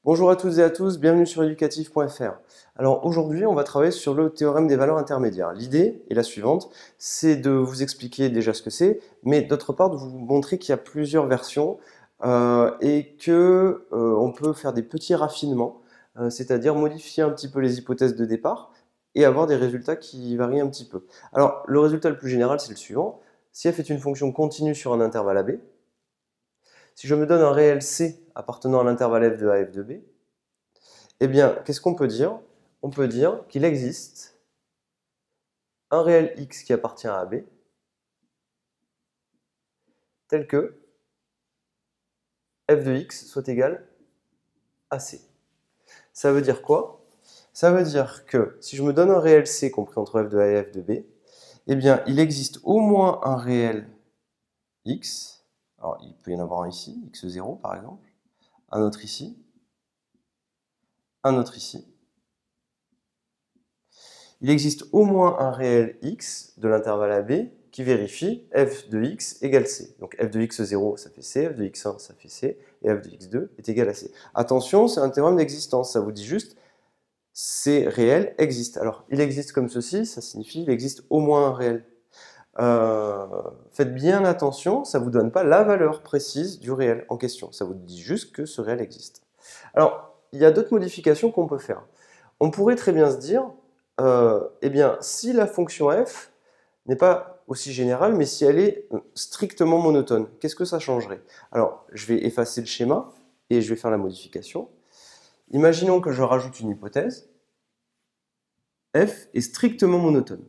Bonjour à toutes et à tous, bienvenue sur educatif.fr. Alors aujourd'hui, on va travailler sur le théorème des valeurs intermédiaires. L'idée est la suivante, c'est de vous expliquer déjà ce que c'est, mais d'autre part de vous montrer qu'il y a plusieurs versions et que on peut faire des petits raffinements, c'est-à-dire modifier un petit peu les hypothèses de départ et avoir des résultats qui varient un petit peu. Alors le résultat le plus général, c'est le suivant. Si f est une fonction continue sur un intervalle AB, si je me donne un réel C appartenant à l'intervalle f de A et f de B, eh bien, qu'est-ce qu'on peut dire? On peut dire qu'il existe un réel x qui appartient à AB, tel que f de x soit égal à C. Ça veut dire quoi? Ça veut dire que si je me donne un réel C compris entre f de A et f de B, eh bien, il existe au moins un réel x. Alors, il peut y en avoir un ici, x0 par exemple, un autre ici, un autre ici. Il existe au moins un réel x de l'intervalle AB qui vérifie f de x égale c. Donc f de x0, ça fait c, f de x1, ça fait c, et f de x2 est égal à c. Attention, c'est un théorème d'existence, ça vous dit juste ces réels existent. Alors, il existe comme ceci, ça signifie il existe au moins un réel. Faites bien attention, ça ne vous donne pas la valeur précise du réel en question, ça vous dit juste que ce réel existe. Alors, il y a d'autres modifications qu'on peut faire. On pourrait très bien se dire, eh bien, si la fonction f n'est pas aussi générale, mais si elle est strictement monotone, qu'est-ce que ça changerait? Alors, je vais effacer le schéma et je vais faire la modification. Imaginons que je rajoute une hypothèse. F est strictement monotone.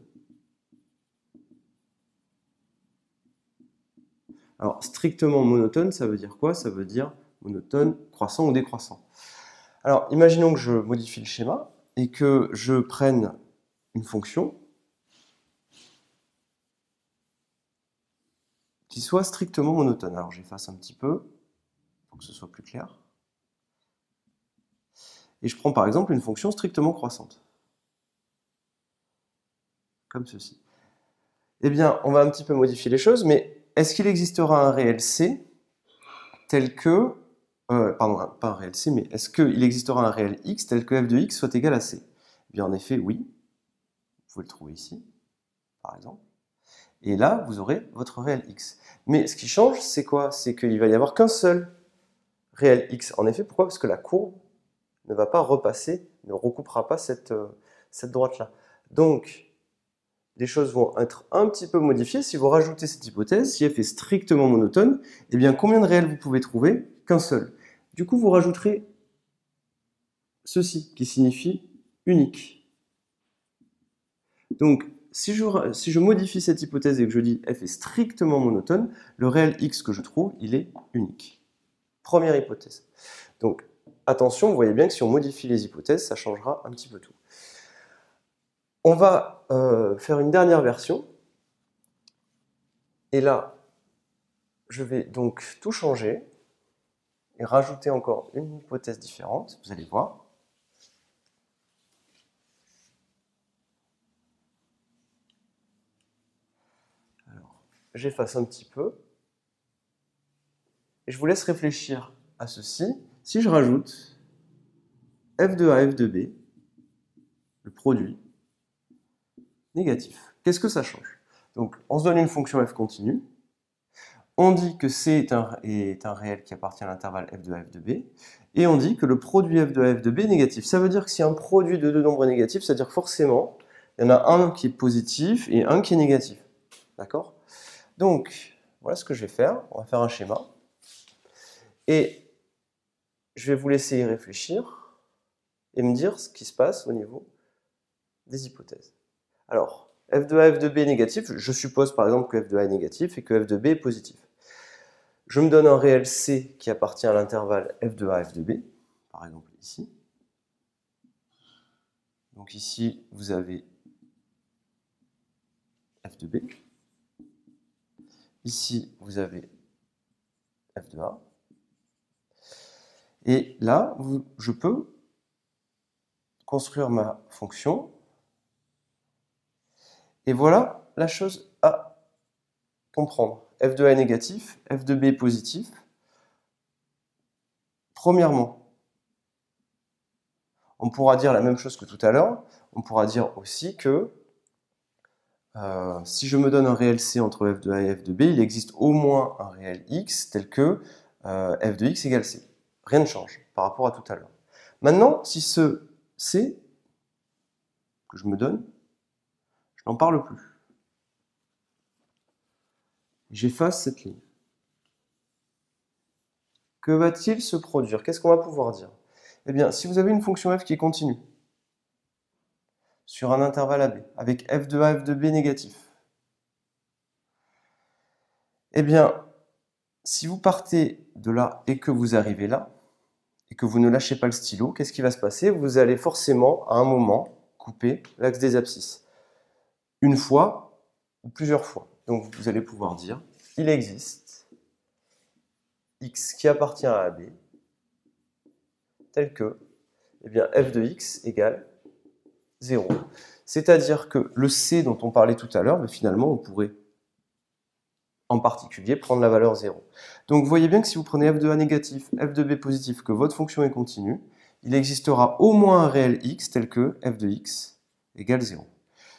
Alors, strictement monotone, ça veut dire quoi? Ça veut dire monotone, croissant ou décroissant. Alors, imaginons que je modifie le schéma et que je prenne une fonction qui soit strictement monotone. Alors, j'efface un petit peu pour que ce soit plus clair. Et je prends par exemple une fonction strictement croissante. Comme ceci. Eh bien, on va un petit peu modifier les choses, mais est-ce qu'il existera un réel C tel que... pardon, pas un réel C, mais est-ce qu'il existera un réel X tel que f de X soit égal à C? Eh bien, en effet, oui. Vous pouvez le trouver ici, par exemple. Et là, vous aurez votre réel X. Mais ce qui change, c'est quoi? C'est qu'il va y avoir qu'un seul réel X. En effet, pourquoi? Parce que la courbe ne va pas repasser, ne recoupera pas cette droite-là. Donc, les choses vont être un petit peu modifiées. Si vous rajoutez cette hypothèse, si f est strictement monotone, eh bien, combien de réels vous pouvez trouver? Qu'un seul. Du coup, vous rajouterez ceci, qui signifie unique. Donc, si je modifie cette hypothèse et que je dis f est strictement monotone, le réel x que je trouve, il est unique. Première hypothèse. Donc, attention, vous voyez bien que si on modifie les hypothèses, ça changera un petit peu tout. On va faire une dernière version. Et là, je vais donc tout changer et rajouter encore une hypothèse différente, vous allez voir. Alors, j'efface un petit peu. Et je vous laisse réfléchir à ceci. Si je rajoute f de A, f de B, le produit négatif, qu'est-ce que ça change? Donc, on se donne une fonction f continue. On dit que C est un réel qui appartient à l'intervalle f de A, f de B. Et on dit que le produit f de A, f de B est négatif. Ça veut dire que si un produit de deux nombres est négatif, c'est-à-dire que forcément, il y en a un qui est positif et un qui est négatif. D'accord? Donc, voilà ce que je vais faire. On va faire un schéma. Et je vais vous laisser y réfléchir et me dire ce qui se passe au niveau des hypothèses. Alors, f de A, f de B est négatif. Je suppose par exemple que f de A est négatif et que f de B est positif. Je me donne un réel C qui appartient à l'intervalle f de A, f de B, par exemple ici. Donc ici, vous avez f de B. Ici, vous avez f de A. Et là, je peux construire ma fonction. Et voilà la chose à comprendre. f de A est négatif, f de B est positif. Premièrement, On pourra dire la même chose que tout à l'heure. On pourra dire aussi que si je me donne un réel C entre f de A et f de B, il existe au moins un réel X tel que f de X égale C. Rien ne change par rapport à tout à l'heure. Maintenant, si ce C que je me donne, je n'en parle plus. J'efface cette ligne. Que va-t-il se produire? Qu'est-ce qu'on va pouvoir dire? Eh bien, si vous avez une fonction f qui est continue, sur un intervalle AB, avec f de A, f de B négatif, eh bien, si vous partez de là et que vous arrivez là, et que vous ne lâchez pas le stylo, qu'est-ce qui va se passer? Vous allez forcément, à un moment, couper l'axe des abscisses. Une fois ou plusieurs fois. Donc vous allez pouvoir dire, il existe x qui appartient à AB, tel que, eh bien, f de x égale 0. C'est-à-dire que le C dont on parlait tout à l'heure, mais finalement, on pourrait en particulier prendre la valeur 0. Donc vous voyez bien que si vous prenez f de A négatif, f de B positif, que votre fonction est continue, il existera au moins un réel x tel que f de x égale 0.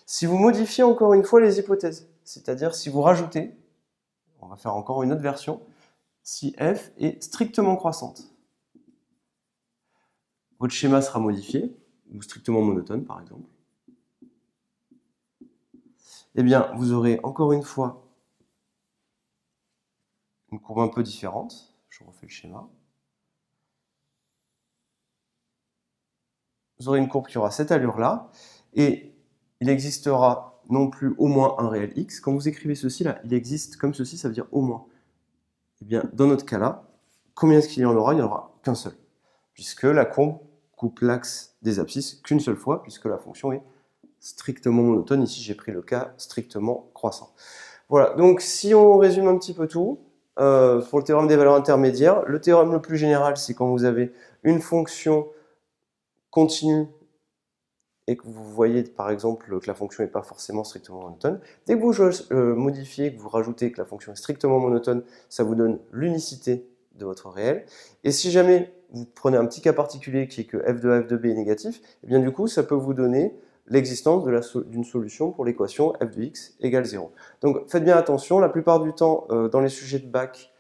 Si vous modifiez encore une fois les hypothèses, c'est-à-dire si vous rajoutez, on va faire encore une autre version, si f est strictement croissante, votre schéma sera modifié, ou strictement monotone par exemple, eh bien vous aurez encore une fois une courbe un peu différente. Je refais le schéma. Vous aurez une courbe qui aura cette allure-là, et il existera non plus au moins un réel x. Quand vous écrivez ceci là, il existe comme ceci, ça veut dire au moins. Eh bien, dans notre cas-là, combien est-ce qu'il y en aura? Il n'y en aura qu'un seul, puisque la courbe coupe l'axe des abscisses qu'une seule fois, puisque la fonction est strictement monotone. Ici, j'ai pris le cas strictement croissant. Voilà, donc si on résume un petit peu tout, pour le théorème des valeurs intermédiaires, le théorème le plus général, c'est quand vous avez une fonction continue et que vous voyez par exemple que la fonction n'est pas forcément strictement monotone. Dès que vous modifiez, que vous rajoutez que la fonction est strictement monotone, ça vous donne l'unicité de votre réel. Et si jamais vous prenez un petit cas particulier qui est que f de A, f de B est négatif, et bien du coup ça peut vous donner l'existence d'une solution pour l'équation f de x égale 0. Donc faites bien attention, la plupart du temps dans les sujets de bac,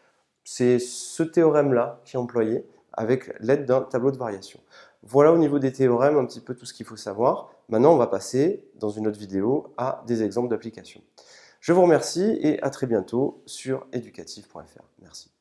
c'est ce théorème-là qui est employé avec l'aide d'un tableau de variation. Voilà au niveau des théorèmes un petit peu tout ce qu'il faut savoir. Maintenant, on va passer dans une autre vidéo à des exemples d'applications. Je vous remercie et à très bientôt sur educative.fr. Merci.